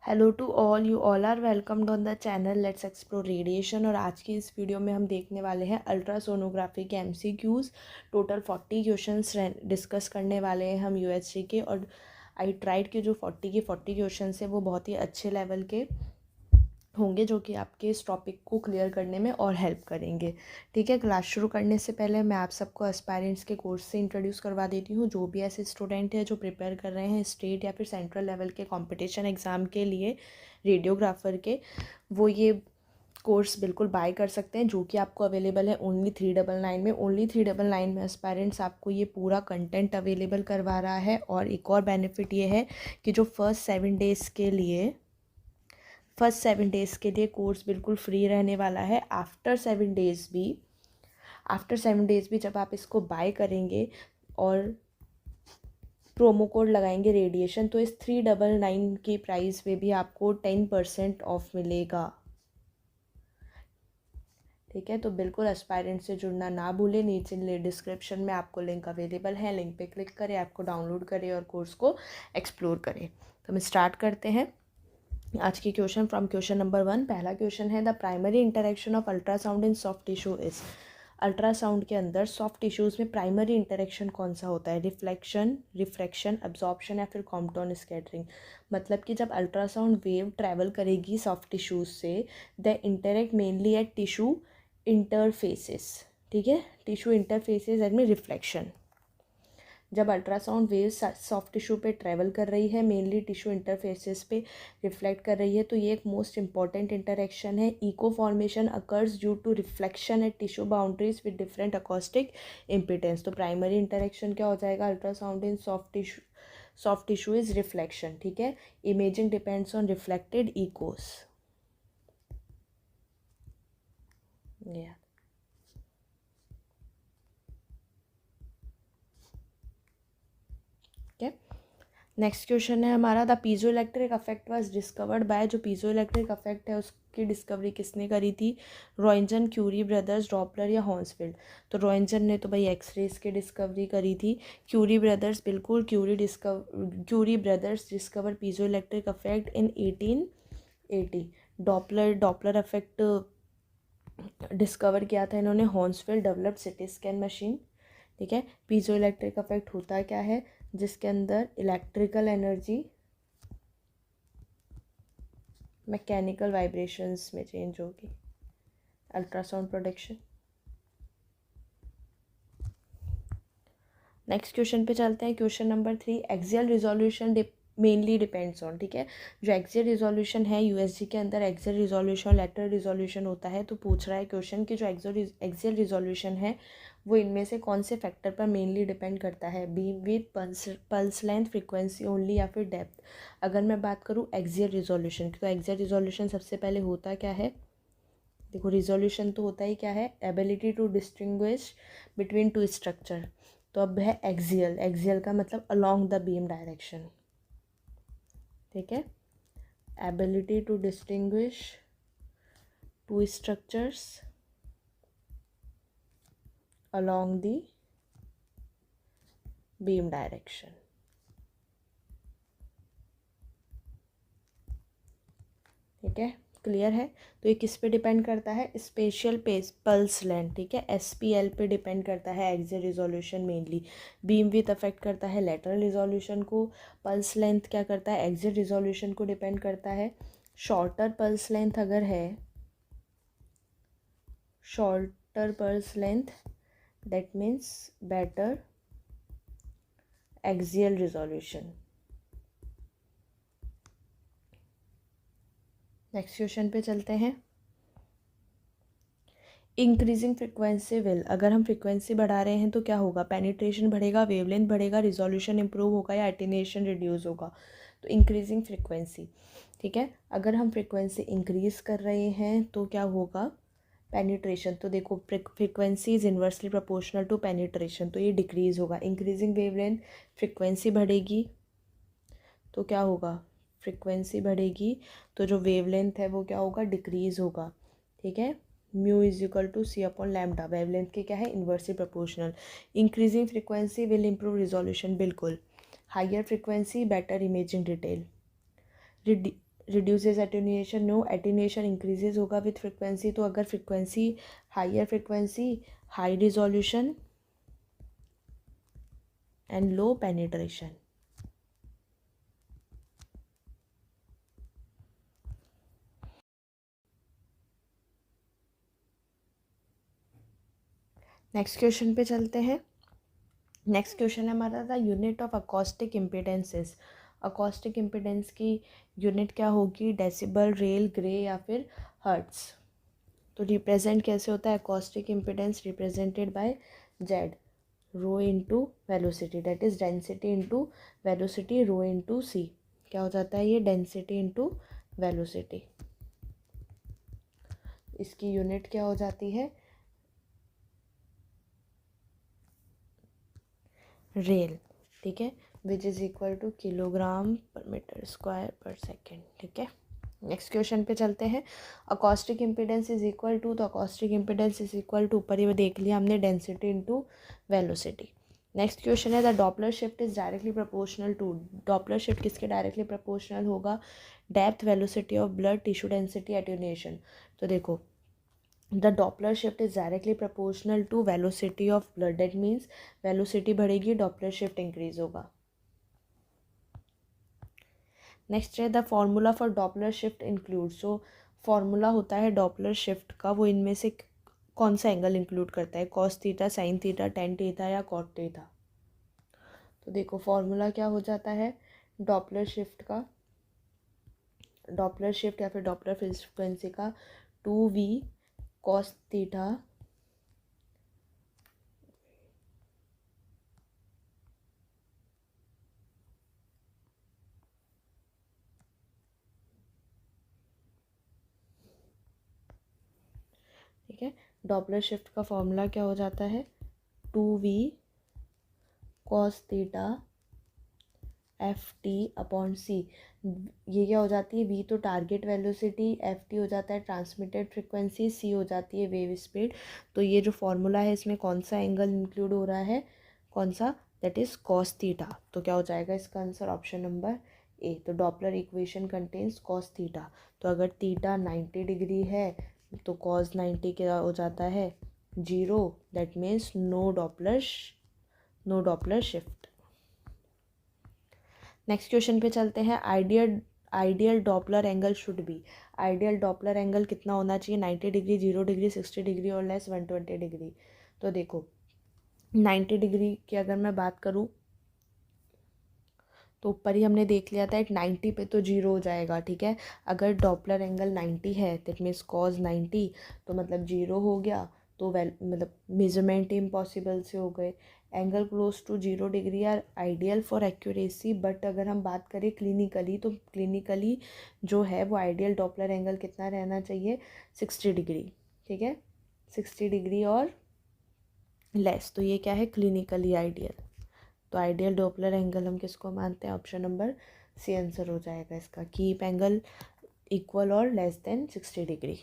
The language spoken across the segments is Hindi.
Hello to all, you all are welcomed on the channel let's explore radiation. और आज की इस वीडियो में हम देखने वाले हैं अल्ट्रासोनोग्राफी के एमसीक्यूज़। टोटल 40 क्वेश्चंस डिस्कस करने वाले हैं हम यूएसजी के। और आई ट्राइड के जो 40 क्वेश्चंस हैं वो बहुत ही अच्छे लेवल के होंगे जो कि आपके इस टॉपिक को क्लियर करने में और हेल्प करेंगे। ठीक है, क्लास शुरू करने से पहले मैं आप सबको एस्पायरेंट्स के कोर्स से इंट्रोड्यूस करवा देती हूँ। जो भी ऐसे स्टूडेंट है जो प्रिपेयर कर रहे हैं स्टेट या फिर सेंट्रल लेवल के कंपटीशन एग्ज़ाम के लिए रेडियोग्राफर के, वो ये कोर्स बिल्कुल बाय कर सकते हैं जो कि आपको अवेलेबल है ओनली 399 में। ओनली 399 में एस्पायरेंट्स आपको ये पूरा कंटेंट अवेलेबल करवा रहा है। और एक और बेनिफिट ये है कि जो फर्स्ट 7 डेज़ के लिए कोर्स बिल्कुल फ्री रहने वाला है। आफ्टर 7 डेज़ भी जब आप इसको बाय करेंगे और प्रोमो कोड लगाएंगे रेडिएशन, तो इस 399 की प्राइस में भी आपको 10% ऑफ मिलेगा। ठीक है, तो बिल्कुल एस्पायरेंट से जुड़ना ना भूलें। नीचे डिस्क्रिप्शन में आपको लिंक अवेलेबल है, लिंक पे क्लिक करें, आपको डाउनलोड करें और कोर्स को एक्सप्लोर करें। तो हम स्टार्ट करते हैं आज की क्वेश्चन फ्रॉम क्वेश्चन नंबर 1। पहला क्वेश्चन है the primary interaction of ultrasound in soft tissue is. Ultrasound के अंदर सॉफ्ट टिश्यूज़ में प्राइमरी इंटरेक्शन कौन सा होता है? रिफ्लेक्शन, रिफ्रैक्शन, एब्जॉर्प्शन या फिर कॉम्पटन स्कैटरिंग। मतलब कि जब अल्ट्रासाउंड वेव ट्रैवल करेगी सॉफ्ट टिश्यूज़ से, they interact mainly at tissue interfaces. ठीक है, टिश्यू इंटरफेसेस एंड में रिफ्लेक्शन। जब अल्ट्रासाउंड वेव सॉफ्ट टिश्यू पे ट्रैवल कर रही है, मेनली टिश्यू इंटरफेसेस पे रिफ्लेक्ट कर रही है, तो ये एक मोस्ट इंपॉर्टेंट इंटरेक्शन है। Echo formation occurs due to reflection at tissue boundaries with different acoustic impedance. तो प्राइमरी इंटरेक्शन क्या हो जाएगा? Ultrasound in soft tissue is reflection. ठीक है, imaging depends on reflected Eeco. Next question है हमारा the piezo electric affect was discovered by. जो पीजो इलेक्ट्रिक अफेक्ट है उसकी डिस्कवरी किसने करी थी? रॉयंजन, क्यूरी ब्रदर्स, डॉपलर या हॉन्सफील्ड। तो रॉयंजन ने तो भाई एक्सरेज की डिस्कवरी करी थी। क्यूरी ब्रदर्स, बिल्कुल Curie brothers discover piezoelectric effect in 1880। Doppler effect discover किया था इन्होंने। Hounsfield developed CT scan machine. ठीक है, पीजो इलेक्ट्रिक अफेक्ट होता क्या है? जिसके अंदर इलेक्ट्रिकल एनर्जी मैकेनिकल वाइब्रेशंस में चेंज होगी। Ultrasound production. नेक्स्ट क्वेश्चन पे चलते हैं। Question number 3, axial resolution mainly depends on. ठीक है, जो एक्सियल रिजोल्यूशन है यूएसजी के अंदर एक्सियल रिजोल्यूशन, लेटरल रिजोल्यूशन होता है। तो पूछ रहा है क्वेश्चन कि जो एक्सियल रिजोल्यूशन है वो इनमें से कौन से फैक्टर पर मेनली डिपेंड करता है? Beam width, pulse length, frequency only या फिर डेप्थ। अगर मैं बात करूँ एक्सियल रिजोल्यूशन की, तो एक्सियल रिजोल्यूशन सबसे पहले होता क्या है? देखो, रिजोल्यूशन तो होता ही क्या है? Ability to distinguish between two structure. तो अब है एक्सियल। एक्सियल का मतलब अलोंग द बीम डायरेक्शन। ठीक है, ability to distinguish two structures along the beam direction। ठीक है, क्लियर है? तो ये किस पे डिपेंड करता है? Special pulse length. ठीक है, एसपीएल पे डिपेंड करता है axial resolution mainly. Beam width affect करता है लेटरल रिजोल्यूशन को। पल्स लेंथ क्या करता है? एक्सियल रिजोल्यूशन को डिपेंड करता है। शॉर्टर पल्स लेंथ अगर है, shorter pulse length that means better axial resolution. Next question पे चलते हैं। इंक्रीजिंग फ्रिक्वेंसी विल, अगर हम फ्रिक्वेंसी बढ़ा रहे हैं तो क्या होगा? पेनिट्रेशन बढ़ेगा, वेवलेंथ बढ़ेगा, रिजोल्यूशन इंप्रूव होगा या अटेन्यूएशन रिड्यूस होगा? तो इंक्रीजिंग फ्रिक्वेंसी। ठीक है, अगर हम फ्रिक्वेंसी इंक्रीज कर रहे हैं तो क्या होगा? पेनिट्रेशन। तो देखो, frequency is inversely proportional to penetration, तो ये डिक्रीज होगा। इंक्रीजिंग वेवलेंथ, फ्रिक्वेंसी बढ़ेगी तो क्या होगा? फ्रिक्वेंसी बढ़ेगी तो जो वेवलेंथ है वो क्या होगा? डिक्रीज होगा। ठीक है, mu is equal to C upon lambda. Wavelength के क्या है? Inversely proportional. Increasing frequency will improve resolution, बिल्कुल। Higher frequency better imaging detail. Reduces attenuation, no, attenuation increases होगा विथ फ्रिक्वेंसी। तो अगर frequency higher frequency, high resolution and low penetration. Next question पे चलते हैं। नेक्स्ट क्वेश्चन है हमारा, the unit of acoustic impedances. Acoustic impedance की यूनिट क्या होगी, डेसिबल, रेल, ग्रे या फिर हर्ट्स। तो रिप्रेजेंट कैसे होता है, acoustic impedance represented by Z, rho into velocity, that is density into velocity, rho into C. क्या हो जाता है ये, डेंसिटी इंटू वेलोसिटी। इसकी यूनिट क्या हो जाती है, रेल, ठीक है, which is equal to kilogram per metre square per second, ठीक है। नेक्स्ट क्वेश्चन पे चलते हैं। Acoustic impedance is equal to, तो acoustic impedance is equal to, ऊपर ही देख लिया हमने, density into velocity. Next question है, the Doppler shift is directly proportional to. Doppler shift किसके डायरेक्टली प्रोपोर्शनल होगा, depth, velocity of blood, tissue density, attenuation. तो देखो, the Doppler shift is directly proportional to velocity of blood, that means velocity बढ़ेगी, डॉपलर शिफ्ट इंक्रीज होगा। नेक्स्ट है, the formula for Doppler shift include. So formula होता है डॉपलर शिफ्ट का, वो इनमें से कौन सा एंगल इंक्लूड करता है, cos theta, sine theta, tan theta या कॉट थीटा। तो देखो फॉर्मूला क्या हो जाता है डॉपलर शिफ्ट का, डॉपलर शिफ्ट या फिर डॉपलर फ्रीक्वेंसी का, 2v कॉस थीटा ठीक है। डॉपलर शिफ्ट का फॉर्मूला क्या हो जाता है, 2v cos theta F T upon C. ये क्या हो जाती है, वी तो टारगेट वेलोसिटी, एफ टी हो जाता है ट्रांसमिटेड फ्रिक्वेंसी, सी हो जाती है वेव स्पीड। तो ये जो फॉर्मूला है इसमें कौन सा एंगल इंक्लूड हो रहा है, कौन सा, दैट इज़ कॉस थीटा। तो क्या हो जाएगा इसका आंसर, ऑप्शन नंबर ए। तो Doppler equation contains cos theta. तो अगर थीटा 90 डिग्री है तो कॉस 90 क्या हो जाता है, 0, that means no Doppler shift. Next question पे चलते हैं। Ideal Doppler angle should be. Ideal Doppler angle कितना होना चाहिए, 90 डिग्री, 0 डिग्री, 60 डिग्री और लेस 120 डिग्री। तो देखो 90 डिग्री की अगर मैं बात करूँ तो ऊपर ही हमने देख लिया था, 90 पे तो 0 हो जाएगा, ठीक है। अगर डॉपलर एंगल 90 है दैट मीन्स कॉज 90, तो मतलब 0 हो गया, तो मतलब मेजरमेंट इम्पॉसिबल से हो गए। Angle close to 0 degree are ideal for accuracy, but अगर हम बात करें क्लिनिकली, तो क्लिनिकली जो है वो आइडियल डॉपलर एंगल कितना रहना चाहिए, 60 डिग्री, ठीक है, 60 डिग्री और लेस। तो ये क्या है, क्लिनिकली आइडियल। तो आइडियल डॉपलर एंगल हम किसको मानते हैं, ऑप्शन नंबर सी आंसर हो जाएगा इसका, कीप एंगल इक्वल और लेस देन 60 डिग्री।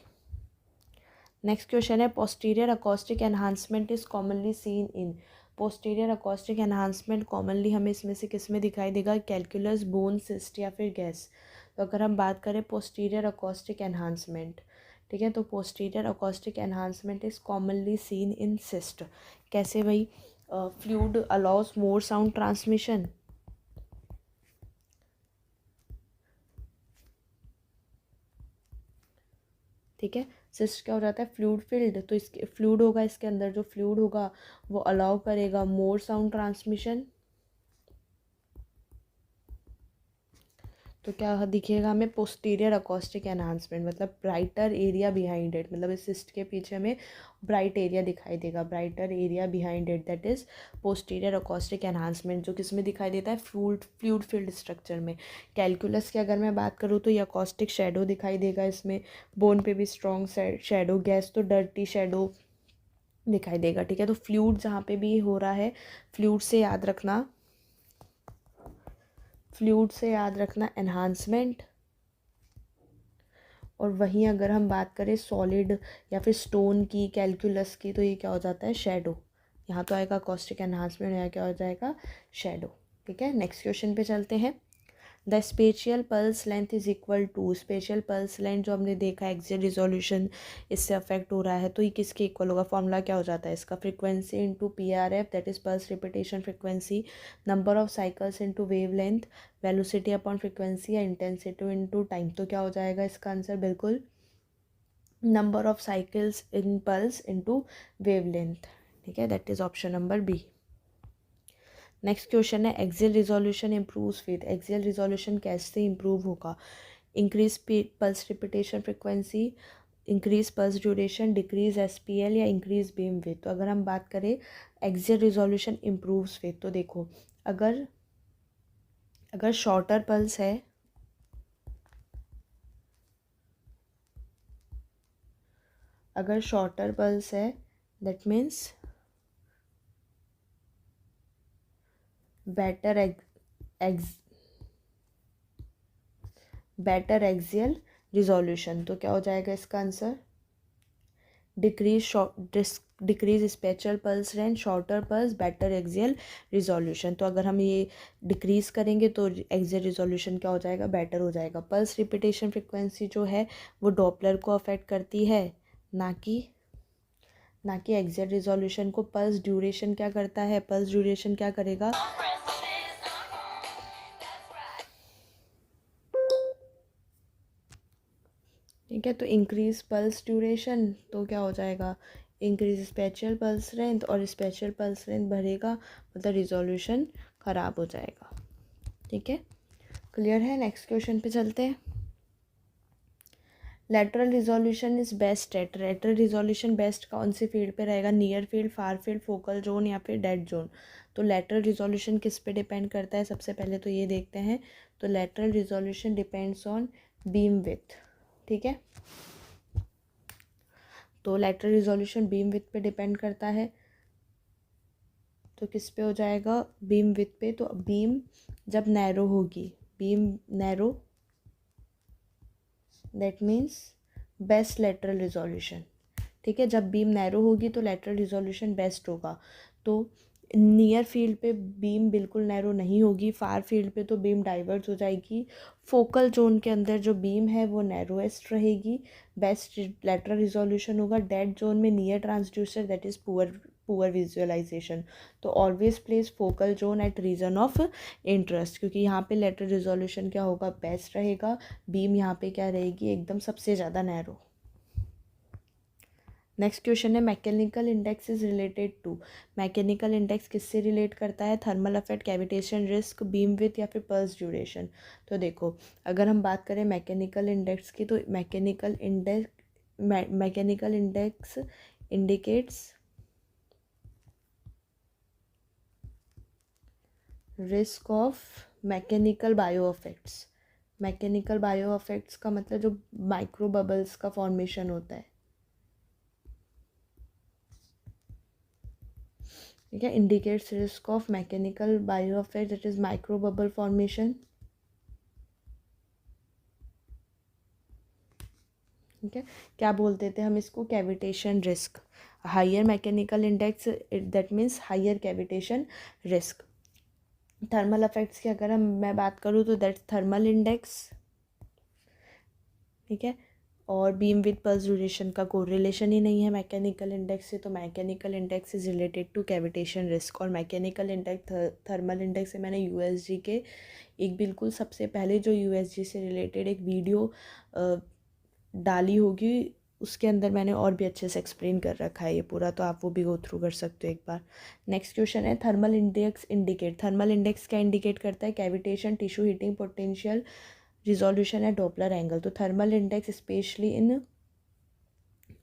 नेक्स्ट क्वेश्चन है, posterior acoustic enhancement is commonly seen in. Posterior acoustic enhancement commonly हमें इसमें से किस में दिखाई देगा, कैलकुलस, बोन, सिस्ट या फिर गैस। तो अगर हम बात करें पोस्टीरियर अकॉस्टिक एनहांसमेंट, ठीक है, तो posterior acoustic enhancement is commonly seen in cyst. कैसे भाई, फ्लूइड अलाउज मोर साउंड ट्रांसमिशन, ठीक है। सिस्ट क्या हो जाता है, फ्लूइड फील्ड, तो इसके फ्लूइड होगा, इसके अंदर जो फ्लूइड होगा वो अलाउ करेगा मोर साउंड ट्रांसमिशन। तो क्या दिखेगा हमें, पोस्टीरियर अकॉस्टिक एनहांसमेंट, मतलब ब्राइटर एरिया बिहाइंड इट, मतलब इस सिस्ट के पीछे हमें ब्राइट एरिया दिखाई देगा, brighter area behind it, that is posterior acoustic enhancement, जो किस में दिखाई देता है, फ्लूइड फील्ड स्ट्रक्चर में। कैलकुलस की अगर मैं बात करूँ तो ये अकॉस्टिक शेडो दिखाई देगा इसमें, बोन पे भी स्ट्रॉन्ग शेडो, गैस तो डर्टी शेडो दिखाई देगा, ठीक है। तो फ्लूइड जहाँ पे भी हो रहा है, फ्लूइड से याद रखना, फ्लूइड से याद रखना एनहांसमेंट, और वहीं अगर हम बात करें सॉलिड या फिर स्टोन की, कैलकुलस की, तो ये क्या हो जाता है, शेडो। यहाँ तो आएगा अकॉस्टिक एनहांसमेंट, यहाँ क्या हो जाएगा, शेडो, ठीक है। नेक्स्ट क्वेश्चन पे चलते हैं। The spatial pulse length is equal to, spatial pulse length जो हमने देखा एक्सियल रिजोल्यूशन इससे अफेक्ट हो रहा है, तो ये किसके इक्वल होगा? फॉर्मूला क्या हो जाता है इसका? Frequency into PRF that is pulse repetition frequency, number of cycles into wavelength, velocity upon frequency या इंटेंसिटी इंटू टाइम। तो क्या हो जाएगा इसका आंसर? बिल्कुल number of cycles in pulse into wavelength. ठीक है, that is option number B. Next question है axial resolution improves with, axial resolution कैसे इम्प्रूव होगा? Increase pulse repetition frequency, increase pulse duration, decrease SPL या इंक्रीज बीम विथ। तो अगर हम बात करें एक्सियल रिजोल्यूशन इम्प्रूव्स विथ, तो देखो अगर अगर शॉर्टर पल्स है, अगर शॉर्टर पल्स है that means better better axial resolution. तो क्या हो जाएगा इसका answer? Decrease special pulse range, shorter pulse, better axial resolution. तो अगर हम ये डिक्रीज करेंगे तो एक्सियल रिजोल्यूशन क्या हो जाएगा? बेटर हो जाएगा। पल्स रिपीटेशन फ्रिक्वेंसी जो है वो डॉपलर को अफेक्ट करती है, ना कि एक्सियल रिजोल्यूशन को। पल्स ड्यूरेशन क्या करता है? पल्स ड्यूरेशन क्या करेगा? ठीक है, तो इंक्रीज पल्स ड्यूरेशन, तो क्या हो जाएगा? इंक्रीज स्पेशल पल्स लेंथ, और स्पेशल पल्स लेंथ बढ़ेगा मतलब रिजोल्यूशन ख़राब हो जाएगा। ठीक है, क्लियर है? नेक्स्ट क्वेश्चन पे चलते हैं। Lateral resolution is best at, lateral resolution best कौन सी फील्ड पे रहेगा? Near field, far field, focal zone या फिर डेड जोन। तो लेटरल रिजोल्यूशन किस पे डिपेंड करता है? सबसे पहले तो ये देखते हैं। तो lateral resolution depends on beam width. ठीक है, तो लेटरल रिजोल्यूशन बीम विथ पे डिपेंड करता है। तो किस पे हो जाएगा? बीम विथ पे। तो बीम जब नैरो होगी, beam narrow that means best lateral resolution. ठीक है, जब बीम नैरो होगी तो लेटरल रिजोल्यूशन बेस्ट होगा। तो नियर फील्ड पे बीम बिल्कुल नैरो नहीं होगी, फार फील्ड पे तो बीम डाइवर्ज हो जाएगी, फोकल जोन के अंदर जो बीम है वो नैरोएस्ट रहेगी, बेस्ट लेटरल रिजोल्यूशन होगा। डेड जोन में near transducer that is poor visualisation. तो always place focal zone at region of interest, क्योंकि यहाँ पे लेटरल रिजोल्यूशन क्या होगा? बेस्ट रहेगा। बीम यहाँ पे क्या रहेगी? एकदम सबसे ज़्यादा नैरो। नेक्स्ट क्वेश्चन है mechanical index is related to, mechanical index किससे रिलेट करता है? Thermal effect, cavitation risk, beam width या फिर पल्स ड्यूरेशन। तो देखो अगर हम बात करें मैकेनिकल इंडेक्स की, तो mechanical index indicates risk of mechanical bio effects. Mechanical bio effects का मतलब जो माइक्रो बबल्स का फॉर्मेशन होता है। ठीक है, indicates risk of mechanical bio effect that is micro bubble formation. ठीक है, क्या बोलते थे हम इसको? Cavitation risk. Higher mechanical index that means higher cavitation risk. Thermal effects की अगर मैं बात करूँ तो दैट्स थर्मल इंडेक्स। ठीक है, और बीम विद पल्स ड्यूरेशन का कोई रिलेशन ही नहीं है मैकेनिकल इंडेक्स से, तो mechanical index is related to cavitation risk. और मैकेनिकल इंडेक्स थर्मल इंडेक्स से मैंने USG के एक बिल्कुल सबसे पहले जो USG से रिलेटेड एक वीडियो डाली होगी, उसके अंदर मैंने और भी अच्छे से एक्सप्लेन कर रखा है ये पूरा, तो आप वो भी गो थ्रू कर सकते हो एक बार। नेक्स्ट क्वेश्चन है thermal index indicate, thermal index क्या इंडिकेट करता है? Cavitation, tissue heating potential, resolution है डॉपलर एंगल। तो thermal index specially in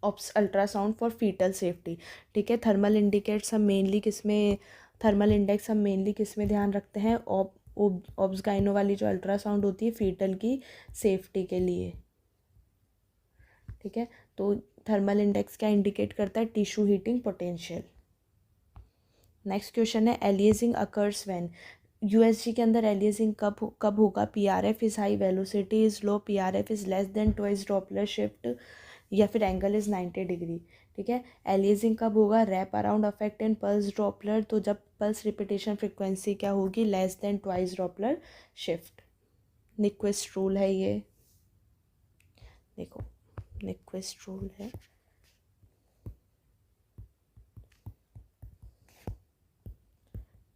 ultrasound for fetal safety. ठीक है, थर्मल इंडिकेट्स हम मेनली किस में, थर्मल इंडेक्स हम मेनली किस में ध्यान रखते हैं? ऑब्स गाइनो वाली जो अल्ट्रासाउंड होती है फीटल की सेफ्टी के लिए। ठीक है, तो थर्मल इंडेक्स क्या इंडिकेट करता है? Tissue heating potential. Next question है एलियासिंग अकर्स व्हेन, USG के अंदर एलियासिंग कब होगा? PRF is high, velocity is low, PRF is less than twice Doppler shift, या फिर एंगल इज़ 90 डिग्री। ठीक है, एलियासिंग कब होगा? Wrap around affect in pulse ड्रॉपलर, तो जब पल्स रिपीटेशन फ्रिक्वेंसी क्या होगी? Less than twice Doppler shift. Nyquist rule है ये, देखो निक्विस्ट रूल है,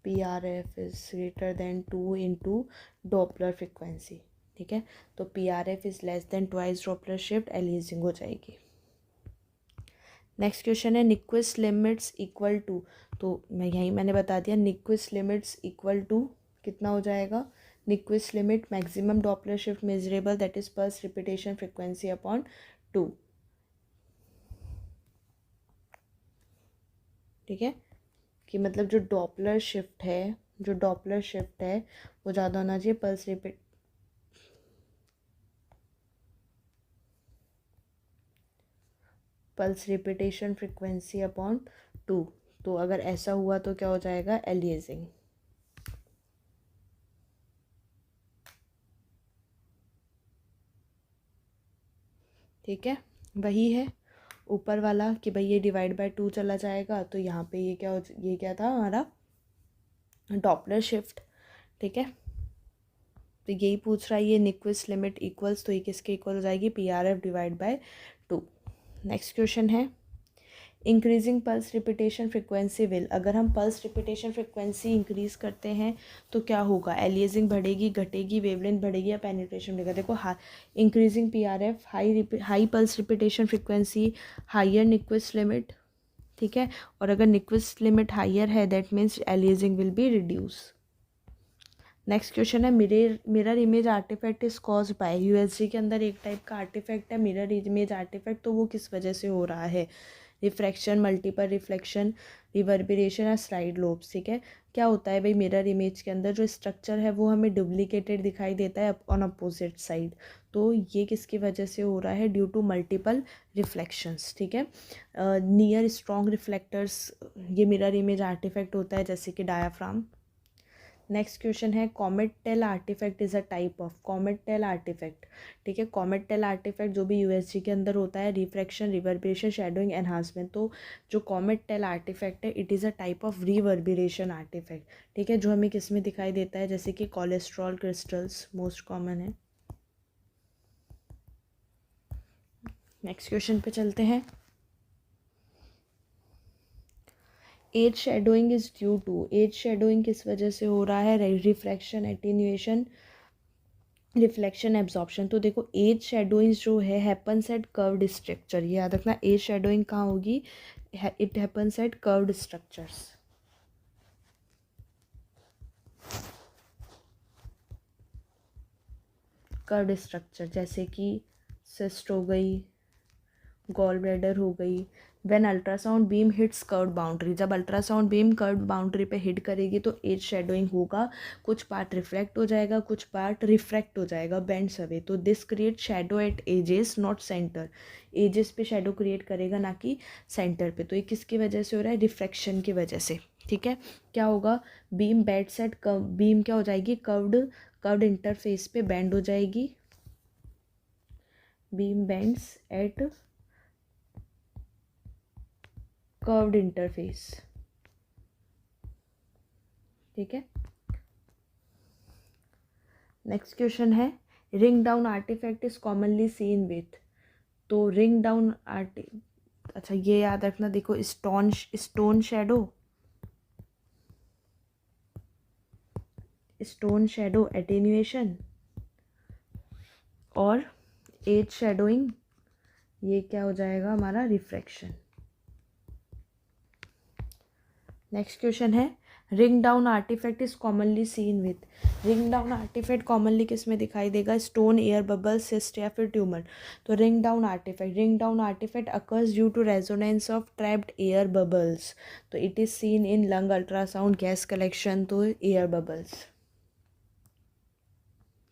PRF is greater then 2 into Doppler frequency, ठीक है। तो PRF is less than twice Doppler shift, aliasing हो जाएगी। नेक्स्ट क्वेश्चन है निक्विस्ट लिमिट्स इक्वल टू, तो मैंने बता दिया निक्विस्ट लिमिट्स इक्वल टू कितना हो जाएगा, Nyquist limit maximum Doppler shift measurable that is pulse repetition frequency upon 2, ठीक है। कि मतलब जो डॉपलर शिफ्ट है, जो डॉपलर शिफ्ट है वो ज़्यादा होना चाहिए पल्स रिपीटेशन फ्रिक्वेंसी अपॉन 2। तो अगर ऐसा हुआ तो क्या हो जाएगा, एलियासिंग, ठीक है। वही है ऊपर वाला कि भाई ये डिवाइड बाय 2 चला जाएगा, तो यहाँ पे ये क्या था हमारा डॉपलर शिफ्ट, ठीक है। तो यही पूछ रहा है ये निक्विस्ट लिमिट इक्वल्स, तो ये किसके इक्वल हो जाएगी, PRF divide by 2। Next question है increasing pulse repetition frequency will, अगर हम पल्स रिपीटेशन फ्रिक्वेंसी इंक्रीज करते हैं तो क्या होगा, एलियासिंग बढ़ेगी, घटेगी, वेवलेंथ बढ़ेगी या पेनिट्रेशन बढ़ेगा। देखो increasing PRF, high pulse repetition frequency, higher Nyquist limit, ठीक है। और अगर निक्विस्ट लिमिट हाइयर है that means aliasing will be reduce. Next question है mirror image artefact is cause by, USG के अंदर एक टाइप का आर्टिफैक्ट है मिरर इमेज आर्टिफैक्ट, तो वो किस वजह से हो रहा है, रिफ्रैक्शन, मल्टीपल रिफ्लेक्शन, रिवर्बरेशन या स्लाइड लोब्स, ठीक है। क्या होता है भाई मिरर इमेज के अंदर जो स्ट्रक्चर है वो हमें डुप्लीकेटेड दिखाई देता है ऑन अपोजिट साइड, तो ये किसकी वजह से हो रहा है, ड्यू टू मल्टीपल रिफ्लेक्शंस, ठीक है। नियर स्ट्रॉन्ग रिफ्लेक्टर्स ये मिरर इमेज आर्टिफैक्ट होता है, जैसे कि डायाफ्राम। नेक्स्ट क्वेश्चन है comet tail artifact is a type of, comet tail artifact, ठीक है। कॉमेट टेल आर्टिफैक्ट जो भी USG के अंदर होता है, रिफ्रैक्शन, रिवर्बरेशन, शैडोइंग, एनहांसमेंट, तो जो कॉमेट टेल आर्टिफैक्ट है it is a type of reverberation artifact, ठीक है, जो हमें किस में दिखाई देता है, जैसे कि कोलेस्ट्रॉल क्रिस्टल्स मोस्ट कॉमन है। नेक्स्ट क्वेश्चन पे चलते हैं, edge shadowing is due to, edge shadowing किस वजह से हो रहा है, रिफ्रैक्शन, एटीन्यूएशन, रिफ्लेक्शन, एब्जॉर्प्शन। तो देखो एज शेडोइंग जो है हैपन्स एट कर्व्ड स्ट्रक्चर, ये याद रखना, एज शेडोइंग कहाँ होगी, it happens at curved structures, curved structure जैसे कि सिस्ट हो गई, गॉल ब्लैडर हो गई। When ultrasound beam hits curved boundary, जब अल्ट्रासाउंड बीम कर्व्ड बाउंड्री पे हिट करेगी तो एज शेडोइंग होगा, कुछ पार्ट रिफ्लेक्ट हो जाएगा, कुछ पार्ट रिफ्रैक्ट हो जाएगा, बेंड्स अवे, तो this create shadow at edges not centre, edges पे शेडो क्रिएट करेगा ना कि सेंटर पे। तो ये किसकी वजह से हो रहा है, रिफ्रैक्शन की वजह से, ठीक है। क्या होगा, बीम बेंड्स एट बीम क्या हो जाएगी, कर्व्ड इंटरफेस पे बेंड हो जाएगी, beam bends at curved interface, ठीक है। नेक्स्ट क्वेश्चन है ring down artifact is commonly seen with, तो रिंग डाउन अच्छा ये याद रखना, देखो स्टोन शेडो एटेन्यूएशन और एज शेडोइंग, ये क्या हो जाएगा हमारा, रिफ्रैक्शन। नेक्स्ट क्वेश्चन है ring down artifact is commonly seen with, ring down artifact commonly किस में दिखाई देगा, स्टोन, एयर बबल, सिस्ट या फिर ट्यूमर। तो ring down artifact occurs due to resonance of trapped air bubbles, तो it is seen in lung ultrasound, gas collection, तो एयर बबल्स,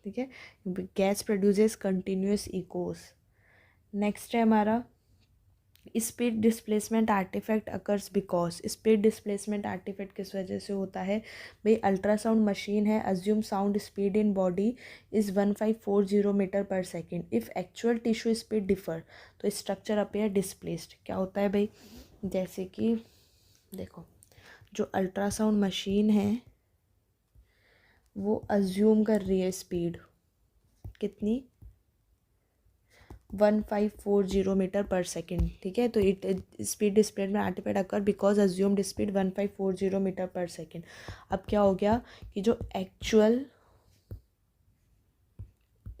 ठीक है, gas produces continuous echoes. Next है हमारा speed displacement artifact occurs because, speed displacement artifact किस वजह से होता है भाई, अल्ट्रासाउंड मशीन है, assume sound speed in body is 1540 metre पर second, if actual tissue speed differ तो स्ट्रक्चर अपेयर डिस्प्लेस्ड। क्या होता है भाई, जैसे कि देखो जो अल्ट्रासाउंड मशीन है वो अज्यूम कर रही है स्पीड, कितनी 1540 मीटर पर सेकेंड, ठीक है। तो इट स्पीड डिस्प्लेड में artifact occur because assumed speed 1540 metre पर सेकेंड। अब क्या हो गया कि जो एक्चुअल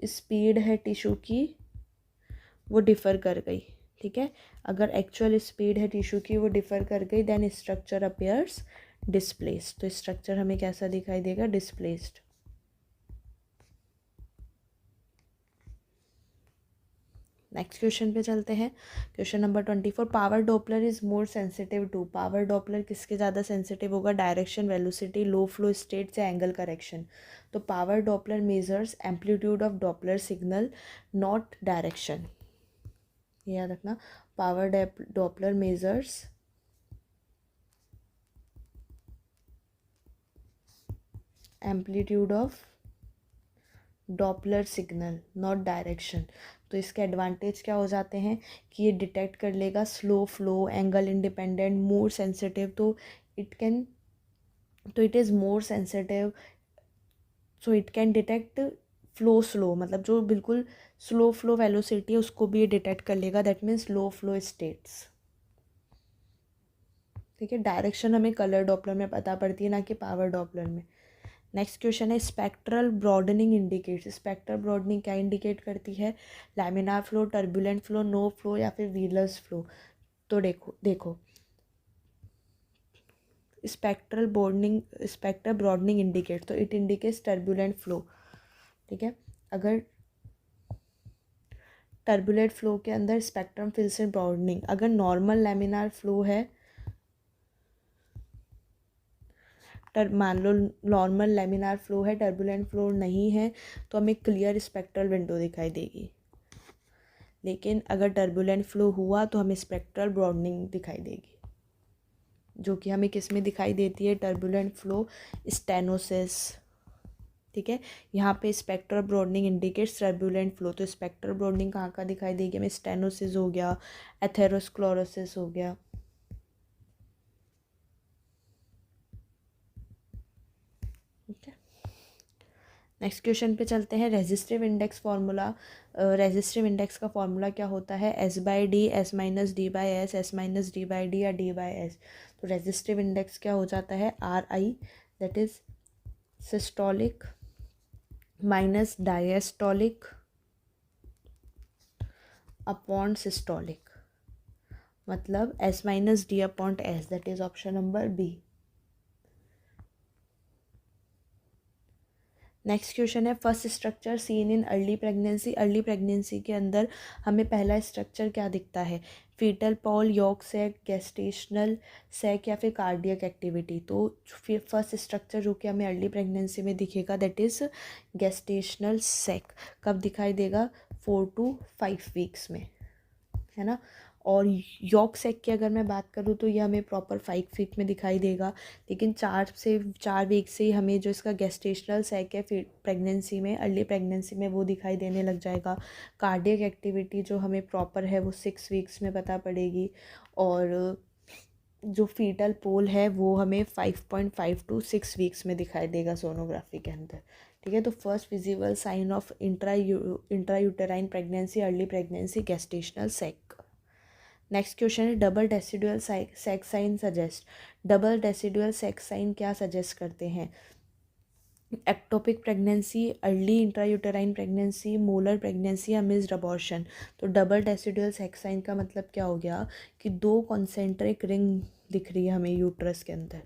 स्पीड है टिश्यू की वो डिफ़र कर गई, ठीक है। अगर एक्चुअल स्पीड है टिश्यू की वो डिफ़र कर गई देन स्ट्रक्चर अपीयर्स डिस्प्लेस्ड। तो स्ट्रक्चर हमें कैसा दिखाई देगा, डिस्प्लेस्ड। नेक्स्ट क्वेश्चन पे चलते हैं। Question number 24, power Doppler is more sensitive to. Power Doppler किसके ज़्यादा सेंसिटिव होगा, direction, velocity, low flow state से एंगल करेक्शन। तो power Doppler measures amplitude of Doppler signal not direction, ये याद रखना। Power Doppler measures amplitude of Doppler signal not direction. तो इसके एडवांटेज क्या हो जाते हैं कि ये डिटेक्ट कर लेगा slow flow, angle independent, more sensitive. तो it is more sensitive, so it can detect flow slow, मतलब जो बिल्कुल स्लो फ्लो वेलोसिटी है उसको भी ये डिटेक्ट कर लेगा, that means low flow states, ठीक है। डायरेक्शन हमें कलर डॉपलर में पता पड़ती है, ना कि पावर डॉपलर में। नेक्स्ट क्वेश्चन है spectral broadening indicates. Spectral broadening क्या इंडिकेट करती है, laminar flow, turbulent flow, no flow या फिर व्हीलर्स फ्लो। तो देखो स्पेक्ट्रल ब्रॉडनिंग इंडिकेट, तो इट इंडिकेट्स टर्बुलेंट फ्लो, ठीक है। अगर टर्बुलेंट फ्लो के अंदर स्पेक्ट्रम फिल्स इन ब्रॉडनिंग, अगर नॉर्मल लैमिनार फ्लो है, मान लो नॉर्मल लेमिनार फ्लो है, टर्बुलेंट फ्लो नहीं है, तो हमें क्लियर स्पेक्ट्रल विंडो दिखाई देगी। लेकिन अगर टर्बुलेंट फ्लो हुआ तो हमें स्पेक्ट्रल ब्रॉडनिंग दिखाई देगी, जो कि हमें किस में दिखाई देती है, टर्बुलेंट फ्लो स्टेनोसिस, ठीक है। यहाँ पे spectral broadening indicates turbulent flow. तो स्पेक्ट्रल ब्रॉडनिंग कहाँ का दिखाई देगी हमें, स्टेनोसिस हो गया, एथेरोस्क्लेरोसिस हो गया, ठीक है। नेक्स्ट क्वेश्चन पे चलते हैं। Resistive index formula, resistive index का फार्मूला क्या होता है, S by D, S minus D by S, S minus D by D या डी बाई एस। तो रेजिस्टिव इंडेक्स क्या हो जाता है, R I, that is systolic minus diastolic upon systolic, मतलब S minus D upon S, that is option number B. Next question है first structure seen in early pregnancy. Early pregnancy के अंदर हमें पहला स्ट्रक्चर क्या दिखता है, fetal pole, yolk sac, gestational sac या फिर कार्डियक एक्टिविटी। तो फिर फर्स्ट स्ट्रक्चर जो कि हमें अर्ली प्रेगनेंसी में दिखेगा दैट इज़ गेस्टेशनल सैक। कब दिखाई देगा, 4 to 5 वीक्स में, है ना। और यॉक सैक की अगर मैं बात करूँ तो ये हमें प्रॉपर 5 वीक में दिखाई देगा, लेकिन 4 वीक से ही हमें जो इसका गेस्टेशनल सैक है फिर प्रेगनेंसी में, अर्ली प्रेगनेंसी में वो दिखाई देने लग जाएगा। कार्डियक एक्टिविटी जो हमें प्रॉपर है वो 6 वीक्स में पता पड़ेगी, और जो फीटल पोल है वो हमें 5.5 to 6 वीक्स में दिखाई देगा सोनोग्राफी के अंदर, ठीक है। तो first visible sign of intrauterine pregnancy, early pregnancy, gestational sac. Next question है double decidual sac sign suggest. Double decidual sac sign क्या सजेस्ट करते हैं, ectopic pregnancy, early intrauterine pregnancy, molar pregnancy या मिस्ड अबॉर्शन। तो डबल डेसिडुअल सेक्स साइन का मतलब क्या हो गया कि 2 कॉन्सेंट्रिक रिंग दिख रही है हमें यूट्रस के अंदर,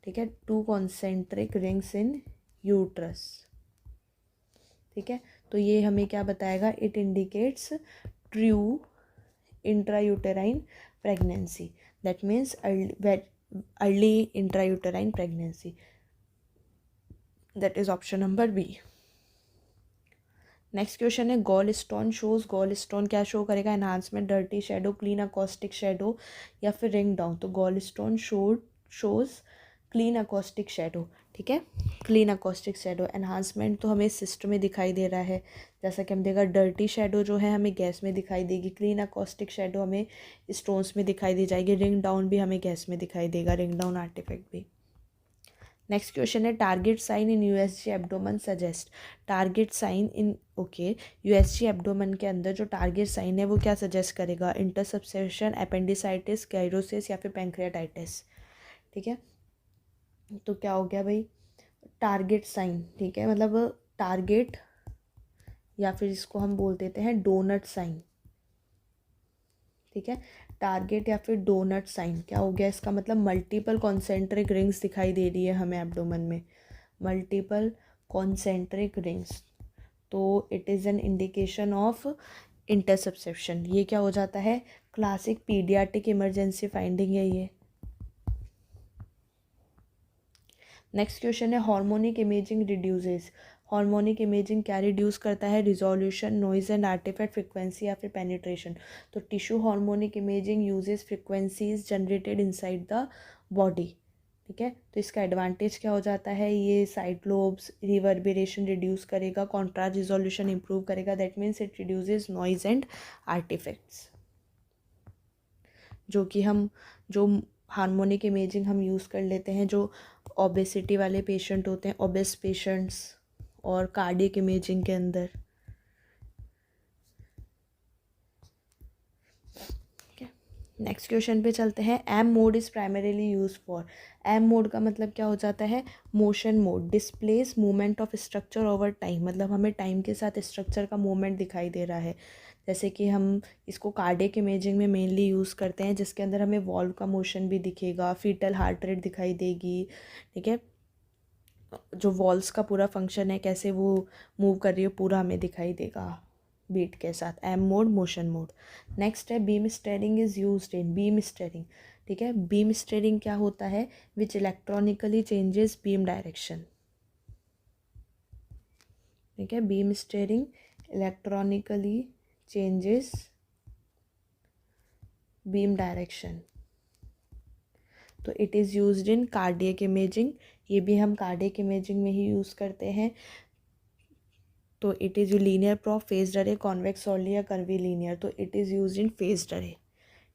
ठीक है, 2 कॉन्सेंट्रिक रिंग्स इन यूट्रस, ठीक है। तो ये हमें क्या बताएगा, it indicates true intrauterine pregnancy, that means early intrauterine pregnancy, that is option number B. Next question है gall stone shows. Gall stone क्या शो करेगा, enhancement, dirty shadow, clean acoustic shadow या फिर रिंग डाउन। तो gall stone shows clean acoustic shadow, ठीक है, क्लीन अकॉस्टिक शेडो। एनहांसमेंट तो हमें सिस्ट में दिखाई दे रहा है, जैसा कि हम देखा डर्टी शेडो जो है हमें गैस में दिखाई देगी, क्लीन अकॉस्टिक शेडो हमें स्टोन्स में दिखाई दी जाएगी, रिंग डाउन भी हमें गैस में दिखाई देगा, रिंग डाउन आर्टिफैक्ट भी। नेक्स्ट क्वेश्चन है target sign in USG abdomen suggest. Target sign in okay USG abdomen के अंदर जो टारगेट साइन है वो क्या सजेस्ट करेगा? इंटरसब्सेशन, अपेंडिसाइटिस, क्लेरोसिस या फिर पैंक्रियाटाइटिस। ठीक है, तो क्या हो गया भाई? Target sign. ठीक है, मतलब टारगेट या फिर इसको हम बोल देते हैं डोनट साइन। ठीक है, टारगेट या फिर डोनट साइन क्या हो गया? इसका मतलब मल्टीपल कॉन्सेंट्रिक रिंग्स दिखाई दे रही है हमें एब्डोमेन में, मल्टीपल कॉन्सेंट्रिक रिंग्स, तो it is an indication of interception. ये क्या हो जाता है? क्लासिक पीडियाट्रिक इमरजेंसी फाइंडिंग है ये। नेक्स्ट क्वेश्चन है harmonic imaging reduces. Harmonic imaging क्या रिड्यूस करता है? Resolution, noise and artifact, frequency या फिर पेनिट्रेशन। तो tissue harmonic imaging uses frequencies generated inside the body. ठीक है, तो इसका एडवांटेज क्या हो जाता है? ये साइड लोब्स रिवर्बरेशन रिड्यूस करेगा, कॉन्ट्रास्ट रिजोल्यूशन इंप्रूव करेगा, that means it reduces noise and artifacts. जो कि हम जो हार्मोनिक इमेजिंग हम यूज़ कर लेते हैं जो ओबेसिटी वाले पेशेंट होते हैं, ओबेस पेशेंट्स, और कार्डियक इमेजिंग के अंदर। नेक्स्ट क्वेश्चन पे चलते हैं। M mode is primarily use for. M mode का मतलब क्या हो जाता है? Motion mode, displace movement of structure over time, मतलब हमें टाइम के साथ स्ट्रक्चर का मूवमेंट दिखाई दे रहा है। जैसे कि हम इसको कार्डियक इमेजिंग में मेनली यूज़ करते हैं, जिसके अंदर हमें वॉल्व का मोशन भी दिखेगा, फीटल हार्ट रेट दिखाई देगी। ठीक है, जो वॉल्स का पूरा फंक्शन है, कैसे वो मूव कर रही हो, पूरा हमें दिखाई देगा बीट के साथ। M mode, motion mode. Next है beam steering is used in. Beam steering, ठीक है, बीम स्टेयरिंग क्या होता है? Which electronically changes beam direction. ठीक है, beam steering electronically changes beam direction, तो it is used in cardiac imaging. ये भी हम कार्डियक इमेजिंग में ही यूज़ करते हैं। तो it is you linear probe, phased array, convex ऑर्ली या कर्वी लीनियर, तो it is used in phased array.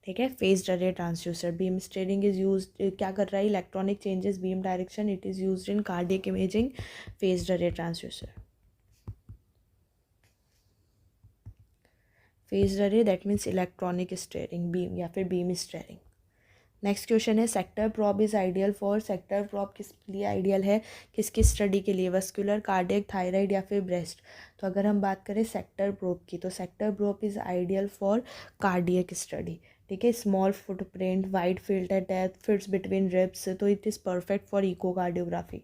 ठीक है, phased array transducer. Beam steering is used, क्या कर रहा है? Electronic changes beam direction, it is used in cardiac imaging, phased array transducer. Phased array that means electronic steering, beam या फिर बीम स्टेयरिंग। नेक्स्ट क्वेश्चन है sector probe is ideal for. Sector probe किस लिए आइडियल है? किसकी स्टडी के लिए? वस्कुलर, कार्डियक, थायराइड या फिर ब्रेस्ट। तो अगर हम बात करें सेक्टर प्रोब की, तो sector probe is ideal for cardiac study. ठीक है, small footprint, wide filter depth, fits between ribs, तो it is perfect for echocardiography.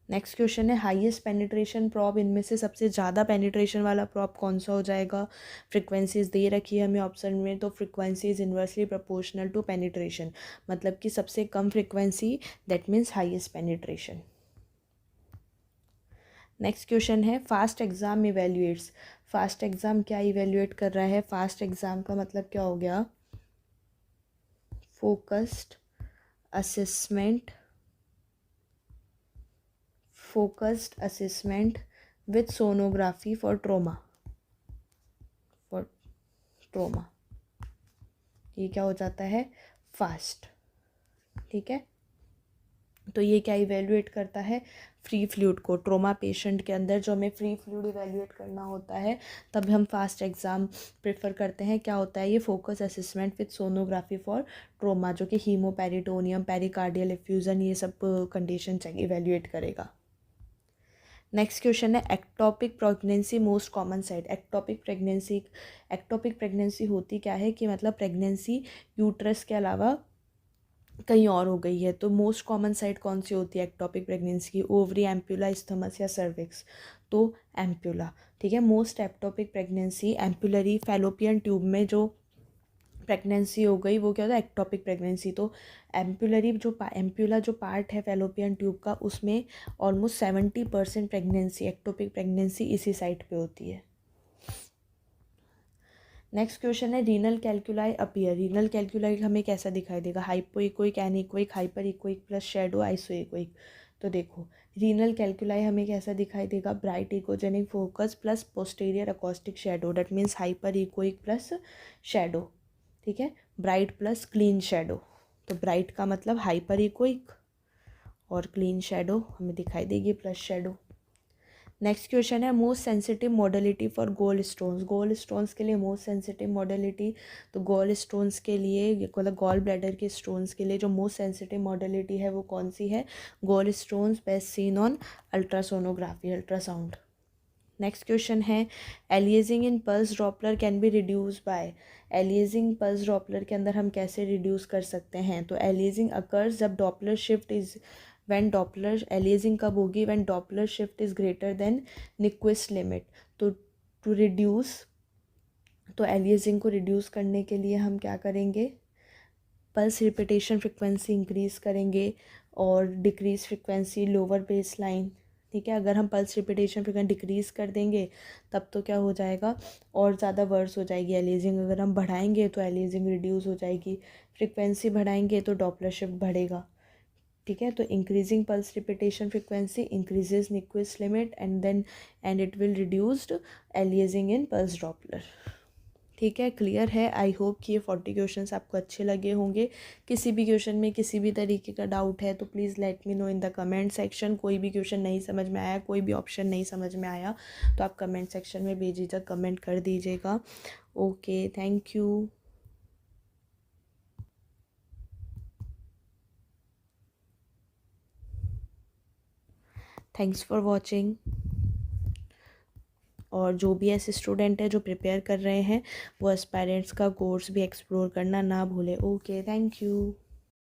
Next question है हाईएस्ट पेनिट्रेशन प्रॉब। इनमें से सबसे ज़्यादा पेनिट्रेशन वाला प्रॉब कौन सा हो जाएगा? फ्रिक्वेंसीज दे रखी है हमें ऑप्शन में, तो frequency is inversely proportional to penetration, मतलब कि सबसे कम frequency that means highest penetration. Next question है FAST exam evaluates. FAST exam क्या इवेल्युएट कर रहा है? फास्ट एग्जाम का मतलब क्या हो गया? Focused assessment, focused assessment with sonography for trauma, for trauma. ये क्या हो जाता है? फास्ट। ठीक है, तो ये क्या इवेल्युएट करता है? फ्री फ्लूइड को। ट्रोमा पेशेंट के अंदर जो हमें फ्री फ्लूइड इवेल्युएट करना होता है, तब हम फास्ट एग्ज़ाम प्रेफर करते हैं। क्या होता है ये? Focus assessment with sonography for trauma, जो कि हीमोपेरिटोनियम, पेरिकार्डियल एफ्यूजन, ये सब कंडीशन चेक इवेल्युएट करेगा। नेक्स्ट क्वेश्चन है ectopic pregnancy most common site. Ectopic pregnancy होती क्या है? कि मतलब प्रेगनेंसी यूट्रस के अलावा कहीं और हो गई है। तो मोस्ट कॉमन साइट कौन सी होती है एक्टोपिक प्रेगनेंसी की? ओवरी, एम्प्यूला, स्थमस या सर्विक्स। तो एम्प्यूला। ठीक है, most ectopic pregnancy ampullary fallopian tube में जो प्रेगनेंसी हो गई वो क्या होता है? Ectopic pregnancy. तो एम्पुला जो पार्ट है फैलोपियन ट्यूब का, उसमें ऑलमोस्ट 70% प्रेगनेंसी, एक्टोपिक प्रेगनेंसी इसी साइट पे होती है। नेक्स्ट क्वेश्चन है रीनल कैल्कुलाई अपीयर। रीनल कैल्कुलाई हमें कैसा दिखाई देगा? Hypoechoic, anechoic, hyper echoic plus shadow आइसोइकोइक। तो देखो रीनल कैल्कुलाई हमें कैसा दिखाई देगा? Bright echogenic focus plus posterior acoustic shadow, that means hyper echoic plus shadow. ठीक है, ब्राइट प्लस क्लीन शेडो। तो ब्राइट का मतलब हाइपर इकोइक, और क्लीन शेडो हमें दिखाई देगी प्लस शेडो। नेक्स्ट क्वेश्चन है most sensitive modality for gold stones. Gold stones के लिए मोस्ट सेंसिटिव मॉडलिटी, तो गोल्ड स्टोन्स के लिए मतलब गॉल ब्लैडर के स्टोन्स के लिए जो मोस्ट सेंसिटिव मॉडलिटी है वो कौन सी है? Gall stones best seen on ultrasonography, ultrasound. Next question है aliasing in pulse Doppler can be reduce by. Aliasing pulse Doppler के अंदर हम कैसे रिड्यूस कर सकते हैं? तो एलियासिंग अकर्स जब Doppler shift is when Doppler, aliasing कब होगी? When Doppler shift is greater than Nyquist limit. तो टू रिड्यूस, तो एलियासिंग को रिड्यूस करने के लिए हम क्या करेंगे? पल्स रिपीटेशन फ्रिक्वेंसी इंक्रीज़ करेंगे और decrease frequency lower base line. ठीक है, अगर हम पल्स रिपीटेशन फ्रिक्वेंसी डिक्रीज़ कर देंगे तब तो क्या हो जाएगा? और ज़्यादा वर्स हो जाएगी एलियासिंग। अगर हम बढ़ाएंगे तो एलियासिंग रिड्यूस हो जाएगी, फ्रिक्वेंसी बढ़ाएंगे तो डॉपलर शिफ्ट बढ़ेगा। ठीक है, तो increasing pulse repetition frequency increases Nyquist limit and it will reduced aliasing in pulse Doppler. ठीक है, क्लियर है। आई होप कि ये 40 क्वेश्चंस आपको अच्छे लगे होंगे। किसी भी क्वेश्चन में किसी भी तरीके का डाउट है तो please let me know in the comment section. कोई भी क्वेश्चन नहीं समझ में आया, कोई भी ऑप्शन नहीं समझ में आया तो आप कमेंट सेक्शन में बेझिझक कमेंट कर दीजिएगा। Okay, thank you. Thanks for watching. और जो भी ऐसे स्टूडेंट है जो प्रिपेयर कर रहे हैं वो एस्पायरेंट्स का कोर्स भी एक्सप्लोर करना ना भूले। Okay, thank you.